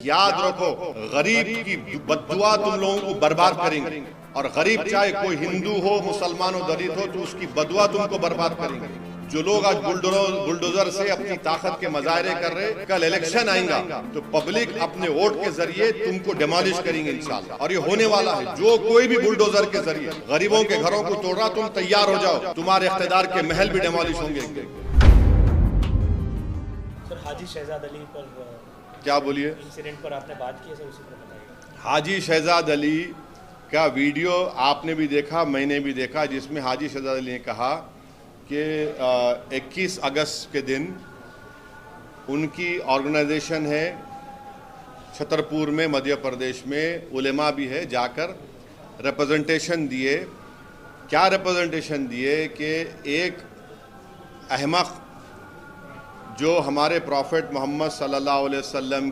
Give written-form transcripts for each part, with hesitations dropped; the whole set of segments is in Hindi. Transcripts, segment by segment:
याद रखो, गरीब की बद्दुआ तुम लोगों को बर्बाद करेंगे। और गरीब चाहे कोई हिंदू हो, मुसलमान हो, दलित हो, तो उसकी बद्दुआ तुमको बर्बाद करेंगे। जो लोग आज बुलडोजर से अपनी ताकत के मजाहरे कर रहे, कल इलेक्शन आएगा तो पब्लिक अपने वोट के जरिए तुमको डिमोलिश करेंगे इंशाल्लाह। और ये होने वाला है। जो कोई भी बुलडोजर के जरिए गरीबों के घरों को तोड़ रहा, तुम तैयार हो जाओ, तुम्हारे इख्तिदार के महल भी डिमोलिश होंगे। सर, हाजी शहजाद अली पर क्या बोलिए? इंसिडेंट पर आपने बात की है सर, उसी पर बताइए। हाजी शहजाद अली का वीडियो आपने भी देखा, मैंने भी देखा, जिसमें हाजी शहजाद अली ने कहा कि 21 अगस्त के दिन उनकी ऑर्गेनाइजेशन है छतरपुर में, मध्य प्रदेश में, उलेमा भी है, जाकर रिप्रेजेंटेशन दिए। क्या रिप्रेजेंटेशन दिए कि एक अहमक जो हमारे प्रॉफेट मोहम्मद सल्लल्लाहु अलैहि वसल्लम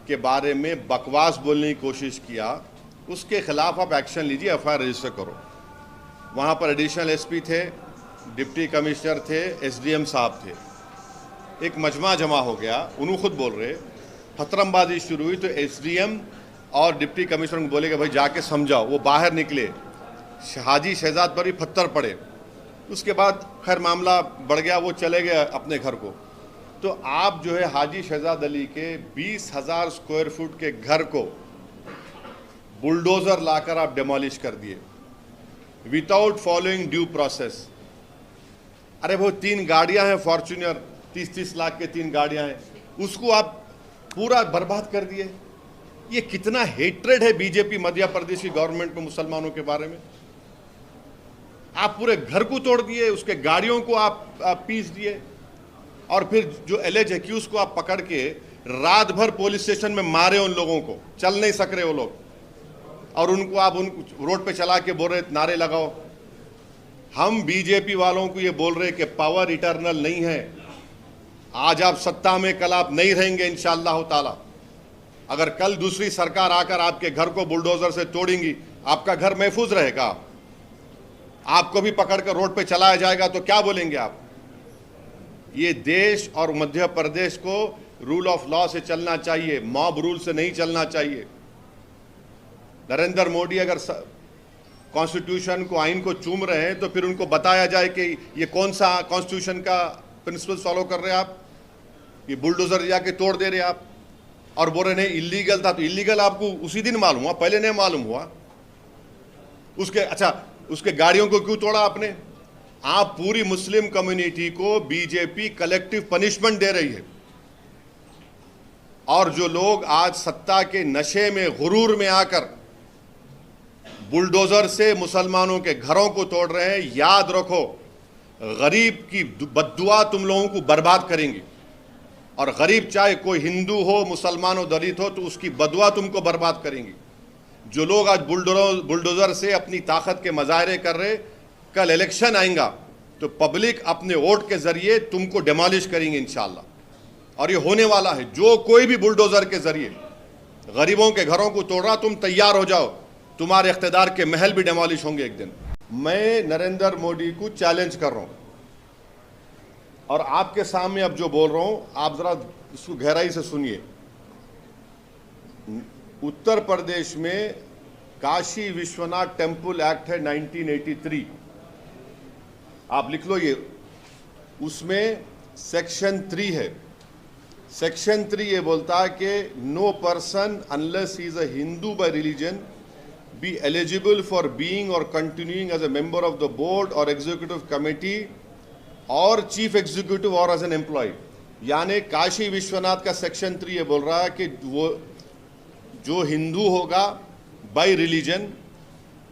के बारे में बकवास बोलने की कोशिश किया, उसके ख़िलाफ़ आप एक्शन लीजिए, एफआईआर रजिस्टर करो। वहाँ पर एडिशनल एसपी थे, डिप्टी कमिश्नर थे, एसडीएम साहब थे। एक मजमा जमा हो गया, उन्होंने खुद बोल रहे, फतरमबाजी शुरू हुई तो एसडीएम और डिप्टी कमिश्नर को बोले कि भाई जाके समझाओ। वो बाहर निकले, हाजी शहजाद पर भी पत्थर पड़े। उसके बाद खैर मामला बढ़ गया, वो चले गए अपने घर को। तो आप जो है हाजी शहजाद अली के 20,000 स्क्वायर फुट के घर को बुलडोज़र लाकर आप डिमोलिश कर दिए विदाउट फॉलोइंग ड्यू प्रोसेस। अरे वो 3 गाड़ियां हैं फॉर्च्यूनर, 30-30 लाख के 3 गाड़ियां हैं, उसको आप पूरा बर्बाद कर दिए। ये कितना हेट्रेड है बीजेपी मध्य प्रदेश की गवर्नमेंट में मुसलमानों के बारे में। आप पूरे घर को तोड़ दिए, उसके गाड़ियों को आप पीस दिए, और फिर जो एलेज एक्यूज को आप पकड़ के रात भर पुलिस स्टेशन में मारे। उन लोगों को चल नहीं सक रहे वो लोग, और उनको आप रोड पे चला के बोल रहे नारे लगाओ। हम बीजेपी वालों को ये बोल रहे कि पावर इटर्नल नहीं है। आज आप सत्ता में, कल आप नहीं रहेंगे इंशाअल्लाह ताला। अगर कल दूसरी सरकार आकर आपके घर को बुलडोजर से तोड़ेंगी, आपका घर महफूज रहेगा? आपको भी पकड़कर रोड पे चलाया जाएगा तो क्या बोलेंगे आप? ये देश और मध्य प्रदेश को रूल ऑफ लॉ से चलना चाहिए, मॉब रूल से नहीं चलना चाहिए। नरेंद्र मोदी अगर कॉन्स्टिट्यूशन को, आइन को चूम रहे हैं तो फिर उनको बताया जाए कि ये कौन सा कॉन्स्टिट्यूशन का प्रिंसिपल फॉलो कर रहे हैं आप। ये बुलडोजर जाके तोड़ दे रहे आप और बोल रहे नहीं इलीगल था। तो इलीगल आपको उसी दिन मालूम हुआ, पहले नहीं मालूम हुआ? उसके गाड़ियों को क्यों तोड़ा आपने? आप पूरी मुस्लिम कम्युनिटी को बीजेपी कलेक्टिव पनिशमेंट दे रही है। और जो लोग आज सत्ता के नशे में, गुरूर में आकर बुलडोजर से मुसलमानों के घरों को तोड़ रहे हैं, याद रखो, गरीब की बद्दुआ तुम लोगों को बर्बाद करेंगी। और गरीब चाहे कोई हिंदू हो, मुसलमान हो, दलित हो, तो उसकी बद्दुआ तुमको बर्बाद करेंगी। जो लोग आज बुलडोजर से अपनी ताकत के मजाहरे कर रहे, कल इलेक्शन आएगा तो पब्लिक अपने वोट के जरिए तुमको डिमोलिश करेंगे इंशाल्लाह। और ये होने वाला है। जो कोई भी बुलडोजर के जरिए गरीबों के घरों को तोड़ रहा, तुम तैयार हो जाओ, तुम्हारे इख्तिदार के महल भी डिमोलिश होंगे एक दिन। मैं नरेंद्र मोदी को चैलेंज कर रहा हूं, और आपके सामने अब जो बोल रहा हूं, आप जरा इसको गहराई से सुनिए। उत्तर प्रदेश में काशी विश्वनाथ टेम्पल एक्ट है 1983, आप लिख लो ये। उसमें सेक्शन 3 है। सेक्शन 3 ये बोलता है कि no person unless he is a Hindu by religion be eligible for being or continuing as a member of the board or executive committee or chief executive or as an employee। यानी काशी विश्वनाथ का सेक्शन 3 ये बोल रहा है कि वो जो हिंदू होगा बाय रिलीजन,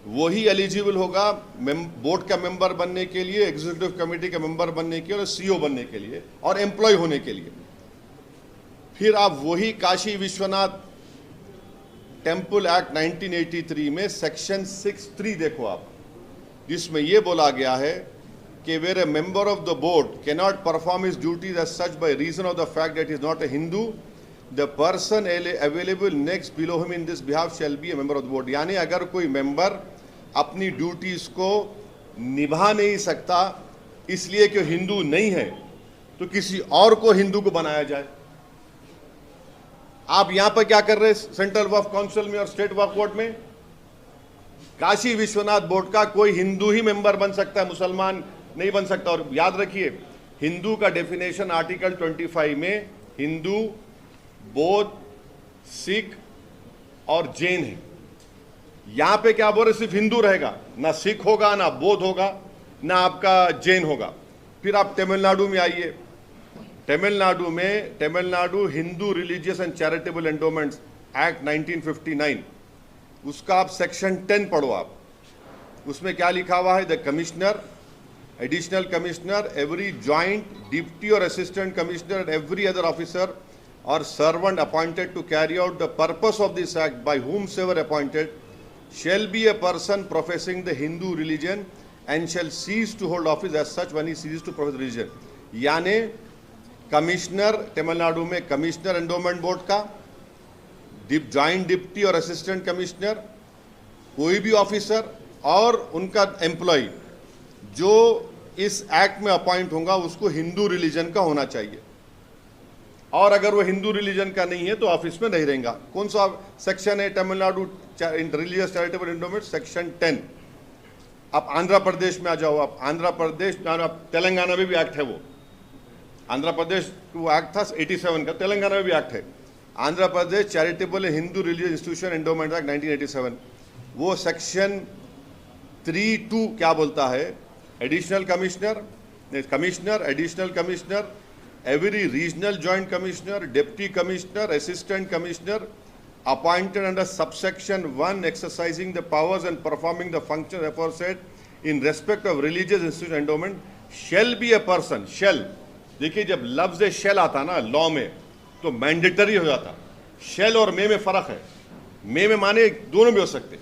वही एलिजिबल होगा बोर्ड का मेंबर बनने के लिए, एग्जीक्यूटिव कमेटी का मेंबर बनने के लिए, और सीईओ बनने के लिए, और एम्प्लॉय होने के लिए। फिर आप वही काशी विश्वनाथ टेम्पल एक्ट 1983 में सेक्शन 6(3) देखो आप, जिसमें यह बोला गया है कि where a member of the board can not perform his duties as such by reason of the fact that is not a Hindu, the person available next below him in this behalf shall be a member of the board. यानी अगर कोई मेंबर अपनी ड्यूटीज को निभा नहीं सकता इसलिए कि हिंदू नहीं है, तो किसी और को हिंदू को बनाया जाए। आप यहां पर क्या कर रहे हैं सेंट्रल वक्फ काउंसिल में और स्टेट वक्फ बोर्ड में? काशी विश्वनाथ बोर्ड का कोई हिंदू ही मेंबर बन सकता है, मुसलमान नहीं बन सकता। और याद रखिए, हिंदू का डेफिनेशन आर्टिकल 25 में हिंदू, बौद्ध, सिख और जैन है। यहां पे क्या बोल रहे, सिर्फ हिंदू रहेगा, ना सिख होगा, ना बौद्ध होगा, ना आपका जैन होगा। फिर आप तमिलनाडु में आइए, Tamil Nadu Hindu religious and charitable endowments act 1959, उसका आप सेक्शन 10 पढ़ो आप। उसमें क्या लिखा हुआ है? The commissioner, additional commissioner, every joint deputy और assistant commissioner and every other officer और servant appointed to carry out the purpose of this act by whomsoever appointed shall be a person professing the Hindu religion and shall cease to hold office as such when he ceases to profess religion। यानी कमिश्नर, तमिलनाडु में कमिश्नर एंडोमेंट बोर्ड का, ज्वाइंट डिप्टी और असिस्टेंट कमिश्नर, कोई भी ऑफिसर और उनका एम्प्लॉय जो इस एक्ट में अपॉइंट होगा उसको हिंदू रिलीजन का होना चाहिए, और अगर वो हिंदू रिलीजन का नहीं है तो ऑफिस में नहीं रहेगा। कौन सा सेक्शन है Tamil Nadu religious charitable endowment? Section 10। आप आंध्र प्रदेश में आ जाओ, आप आंध्र प्रदेश, तेलंगाना में भी एक्ट है वो। आंध्र प्रदेश वो एक्ट था 87 का, तेलंगाना में भी एक्ट है। Andhra Pradesh charitable Hindu religious institution endowment act 1987, वो सेक्शन 3(2) क्या बोलता है? Additional commissioner, additional commissioner, every regional joint commissioner, deputy commissioner, assistant commissioner appointed under subsection 1 exercising the powers and performing the functions aforesaid in respect of religious institution endowment shall be a person। shall, देखिए जब लफ्ज shall आता ना लॉ में तो मैंडेटरी हो जाता। shall और मे में फर्क है। मे में माने दोनों भी हो सकते,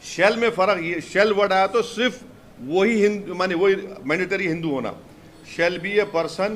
shall में फर्क। ये shall वर्ड आया तो सिर्फ वही हिंदू माने वही मैंडेटरी हिंदू होना। shall be a person